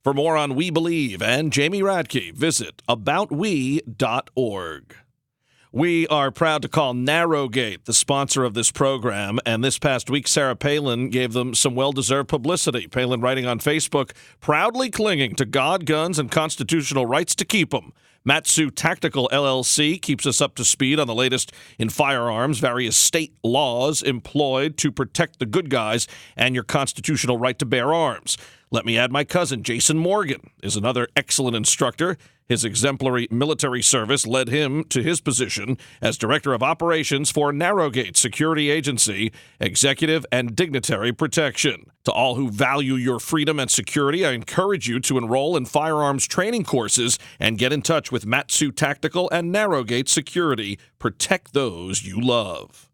For more on We Believe and Jamie Radtke, visit aboutwe.org. We are proud to call Narrowgate the sponsor of this program, and this past week, Sarah Palin gave them some well-deserved publicity. Palin writing on Facebook, proudly clinging to God, guns, and constitutional rights to keep them. Matsu Tactical LLC keeps us up to speed on the latest in firearms, various state laws employed to protect the good guys, and your constitutional right to bear arms. Let me add my cousin, Jason Morgan, is another excellent instructor. His exemplary military service led him to his position as Director of Operations for Narrowgate Security Agency, Executive and Dignitary Protection. To all who value your freedom and security, I encourage you to enroll in firearms training courses and get in touch with Matsu Tactical and Narrowgate Security. Protect those you love.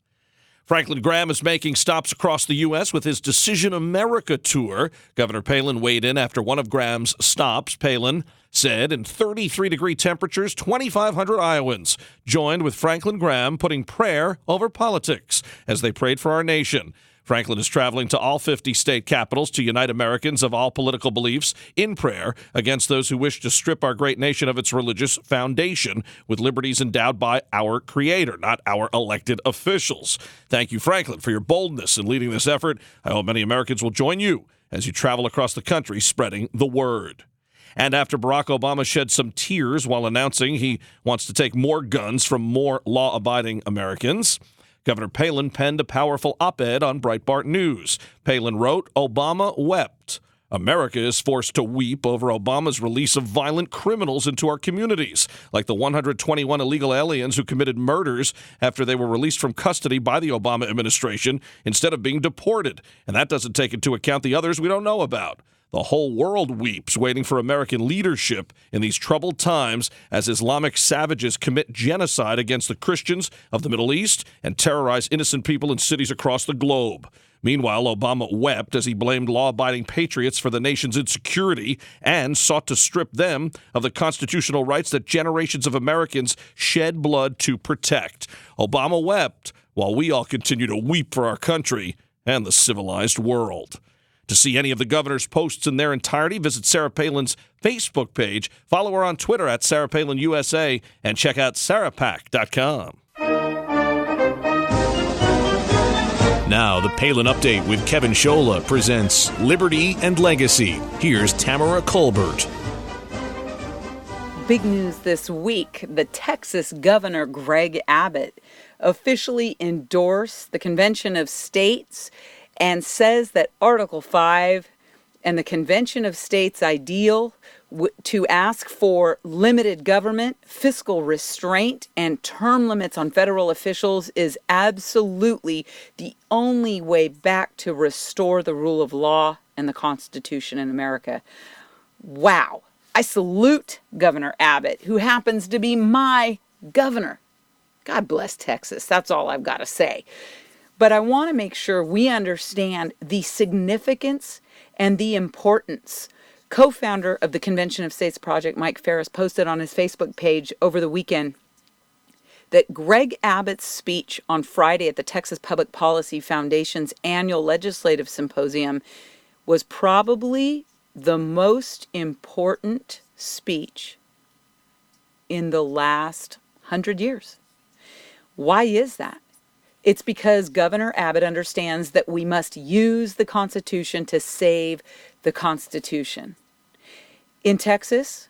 Franklin Graham is making stops across the U.S. with his Decision America tour. Governor Palin weighed in after one of Graham's stops. Palin said in 33-degree temperatures, 2,500 Iowans joined with Franklin Graham putting prayer over politics as they prayed for our nation. Franklin is traveling to all 50 state capitals to unite Americans of all political beliefs in prayer against those who wish to strip our great nation of its religious foundation with liberties endowed by our Creator, not our elected officials. Thank you, Franklin, for your boldness in leading this effort. I hope many Americans will join you as you travel across the country spreading the word. And after Barack Obama shed some tears while announcing he wants to take more guns from more law-abiding Americans, Governor Palin penned a powerful op-ed on Breitbart News. Palin wrote, Obama wept. America is forced to weep over Obama's release of violent criminals into our communities, like the 121 illegal aliens who committed murders after they were released from custody by the Obama administration instead of being deported. And that doesn't take into account the others we don't know about. The whole world weeps, waiting for American leadership in these troubled times as Islamic savages commit genocide against the Christians of the Middle East and terrorize innocent people in cities across the globe. Meanwhile, Obama wept as he blamed law-abiding patriots for the nation's insecurity and sought to strip them of the constitutional rights that generations of Americans shed blood to protect. Obama wept while we all continue to weep for our country and the civilized world. To see any of the governor's posts in their entirety, visit Sarah Palin's Facebook page, follow her on Twitter at Sarah Palin USA, and check out sarahpac.com. Now, the Palin Update with Kevin Scholla presents Liberty and Legacy. Here's Tamara Colbert. Big news this week. The Texas Governor Greg Abbott officially endorsed the Convention of States and says that Article 5 and the Convention of States ideal to ask for limited government, fiscal restraint, and term limits on federal officials is absolutely the only way back to restore the rule of law and the Constitution in America. Wow. I salute Governor Abbott, who happens to be my governor. God bless Texas. That's all I've got to say. But I want to make sure we understand the significance and the importance. Co-founder of the Convention of States Project, Mike Ferris, posted on his Facebook page over the weekend that Greg Abbott's speech on Friday at the Texas Public Policy Foundation's annual legislative symposium was probably the most important speech in the last 100 years. Why is that? It's because Governor Abbott understands that we must use the Constitution to save the Constitution. In Texas,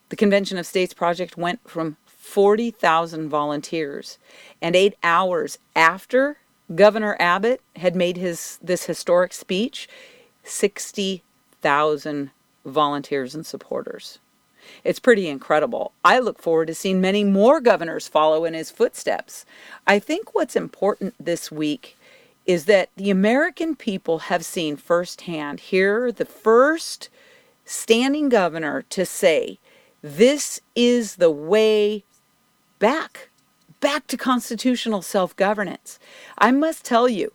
the Convention of States Project went from 40,000 volunteers, and 8 hours after Governor Abbott had made this historic speech, 60,000 volunteers and supporters. It's pretty incredible. I look forward to seeing many more governors follow in his footsteps. I think what's important this week is that the American people have seen firsthand here the first standing governor to say, this is the way back to constitutional self-governance. I must tell you,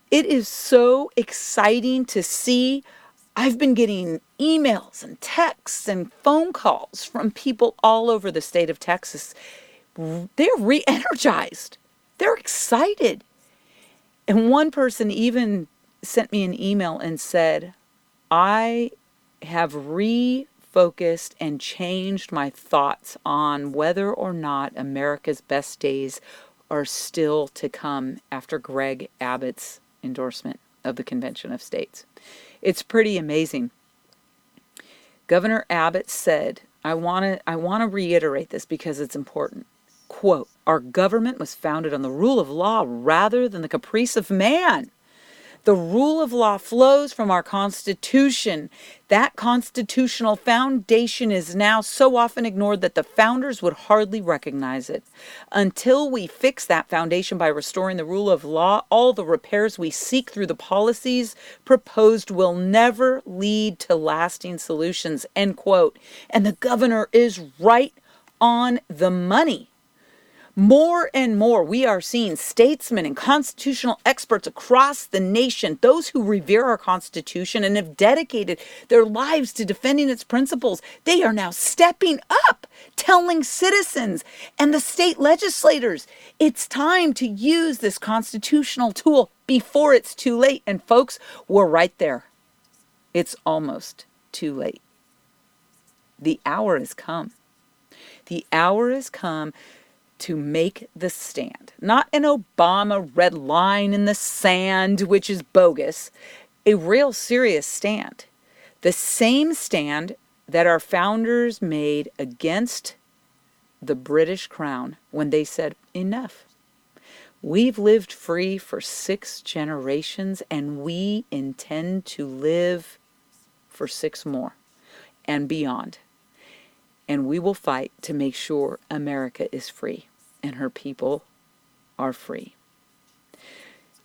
it is so exciting to see. I've been getting emails and texts and phone calls from people all over the state of Texas. They're re-energized. They're excited. And one person even sent me an email and said, I have refocused and changed my thoughts on whether or not America's best days are still to come after Greg Abbott's endorsement of the Convention of States. It's pretty amazing. Governor Abbott said, I want to reiterate this because it's important. Quote, "Our government was founded on the rule of law rather than the caprice of man. The rule of law flows from our Constitution. That constitutional foundation is now so often ignored that the founders would hardly recognize it. Until we fix that foundation by restoring the rule of law, all the repairs we seek through the policies proposed will never lead to lasting solutions," end quote. And the governor is right on the money. More and more, we are seeing statesmen and constitutional experts across the nation, those who revere our Constitution and have dedicated their lives to defending its principles. They are now stepping up, telling citizens and the state legislators, it's time to use this constitutional tool before it's too late. And folks, we're right there. It's almost too late. The hour has come. The hour has come to make the stand. Not an Obama red line in the sand, which is bogus. A real serious stand. The same stand that our founders made against the British crown when they said, enough. We've lived free for 6 generations, and we intend to live for 6 more and beyond. And we will fight to make sure America is free and her people are free.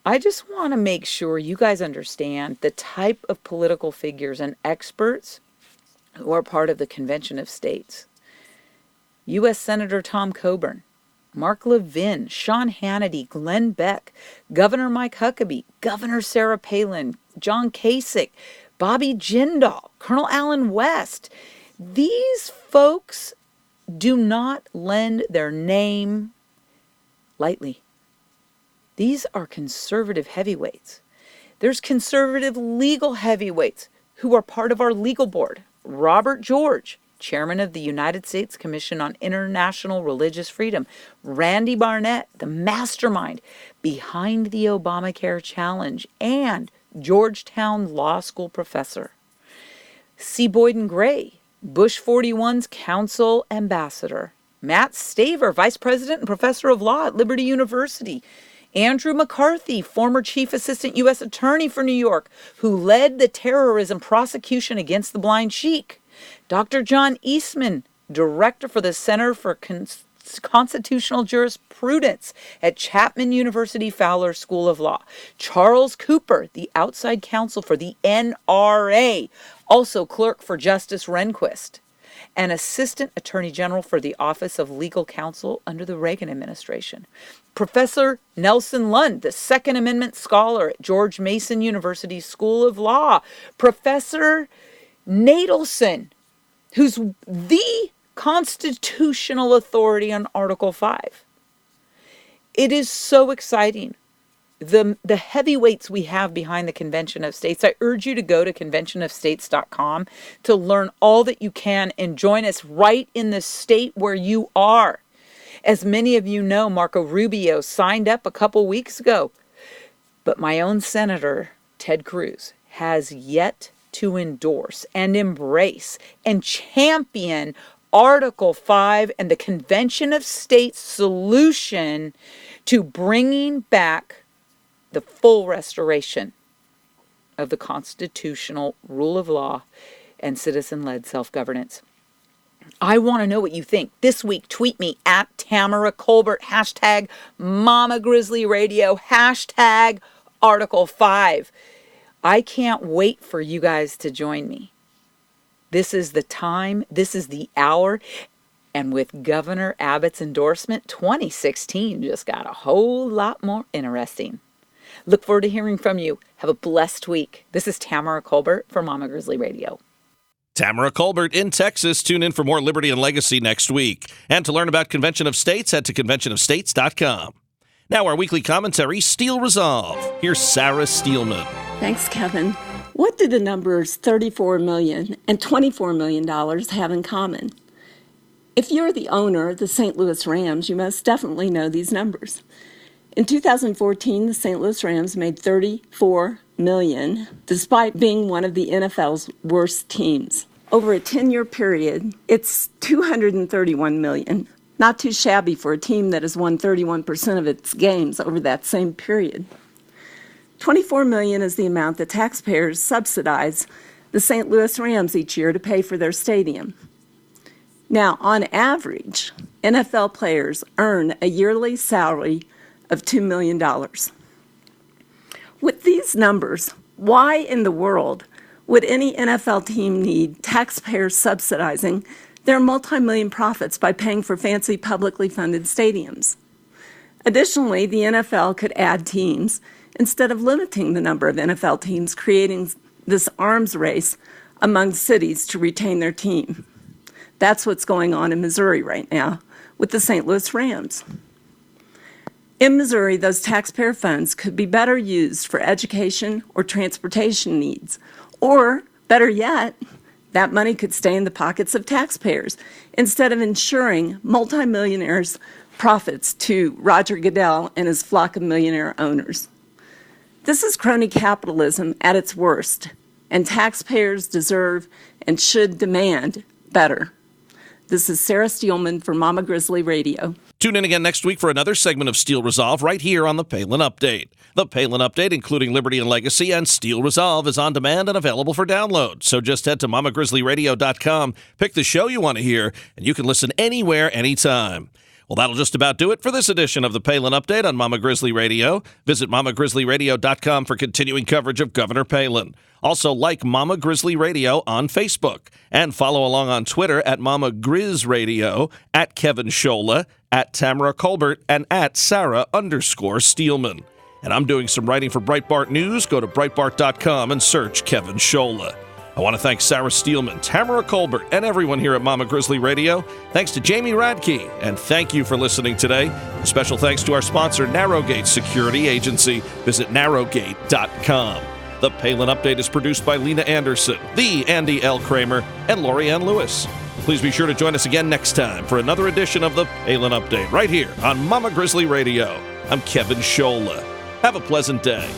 I just want to make sure you guys understand the type of political figures and experts who are part of the Convention of States. U.S. Senator Tom Coburn, Mark Levin, Sean Hannity, Glenn Beck, Governor Mike Huckabee, Governor Sarah Palin, John Kasich, Bobby Jindal, Colonel Allen West. These folks do not lend their name lightly. These are conservative heavyweights. There's conservative legal heavyweights who are part of our legal board. Robert George, chairman of the United States Commission on International Religious Freedom. Randy Barnett, the mastermind behind the Obamacare challenge and Georgetown Law School professor. C. Boyden Gray, Bush 41's counsel ambassador. Matt Staver, vice president and professor of law at Liberty University. Andrew McCarthy, former chief assistant U.S. attorney for New York, who led the terrorism prosecution against the Blind Sheik. Dr. John Eastman, director for the Center for Constitutional Jurisprudence at Chapman University Fowler School of Law. Charles Cooper, the outside counsel for the NRA, also clerk for Justice Rehnquist, and assistant attorney general for the Office of Legal Counsel under the Reagan administration. Professor Nelson Lund, the Second Amendment scholar at George Mason University School of Law. Professor Nadelson, who's the constitutional authority on Article 5. It is so exciting. The heavyweights we have behind the Convention of States. I urge you to go to conventionofstates.com to learn all that you can and join us right in the state where you are. As many of you know, Marco Rubio signed up a couple weeks ago. But my own Senator, Ted Cruz, has yet to endorse and embrace and champion Article 5 and the Convention of States solution to bringing back the full restoration of the constitutional rule of law and citizen-led self-governance. I want to know what you think. This week, tweet me at Tamara Colbert, hashtag Mama Grizzly Radio, hashtag Article 5. I can't wait for you guys to join me. This is the time, this is the hour, and with Governor Abbott's endorsement, 2016 just got a whole lot more interesting. Look forward to hearing from you. Have a blessed week. This is Tamara Colbert for Mama Grizzly Radio. Tamara Colbert in Texas. Tune in for more Liberty and Legacy next week. And to learn about Convention of States, head to conventionofstates.com. Now our weekly commentary, Steel Resolve. Here's Sarah Steelman. Thanks, Kevin. What do the numbers $34 million and $24 million have in common? If you're the owner of the St. Louis Rams, you most definitely know these numbers. In 2014, the St. Louis Rams made $34 million, despite being one of the NFL's worst teams. Over a 10-year period, it's $231 million. Not too shabby for a team that has won 31% of its games over that same period. $24 million is the amount that taxpayers subsidize the St. Louis Rams each year to pay for their stadium. Now, on average, NFL players earn a yearly salary of $2 million. With these numbers, why in the world would any NFL team need taxpayers subsidizing their multi-million profits by paying for fancy publicly funded stadiums? Additionally, the NFL could add teams instead of limiting the number of NFL teams, creating this arms race among cities to retain their team. That's what's going on in Missouri right now with the St. Louis Rams. In Missouri, those taxpayer funds could be better used for education or transportation needs. Or, better yet, that money could stay in the pockets of taxpayers instead of ensuring multimillionaires' profits to Roger Goodell and his flock of millionaire owners. This is crony capitalism at its worst, and taxpayers deserve and should demand better. This is Sarah Steelman for Mama Grizzly Radio. Tune in again next week for another segment of Steel Resolve right here on the Palin Update. The Palin Update, including Liberty and Legacy and Steel Resolve, is on demand and available for download. So just head to mamagrizzlyradio.com, pick the show you want to hear, and you can listen anywhere, anytime. Well, that'll just about do it for this edition of the Palin Update on Mama Grizzly Radio. Visit mamagrizzlyradio.com for continuing coverage of Governor Palin. Also, like Mama Grizzly Radio on Facebook. And follow along on Twitter at Mama Grizz Radio, at Kevin Scholla, at Tamara Colbert, and at Sarah_Steelman. And I'm doing some writing for Breitbart News. Go to Breitbart.com and search Kevin Scholla. I want to thank Sarah Steelman, Tamara Colbert, and everyone here at Mama Grizzly Radio. Thanks to Jamie Radtke, and thank you for listening today. A special thanks to our sponsor, Narrowgate Security Agency. Visit narrowgate.com. The Palin Update is produced by Lena Anderson, the Andy L. Kramer, and Lori Ann Lewis. Please be sure to join us again next time for another edition of the Palin Update right here on Mama Grizzly Radio. I'm Kevin Scholla. Have a pleasant day.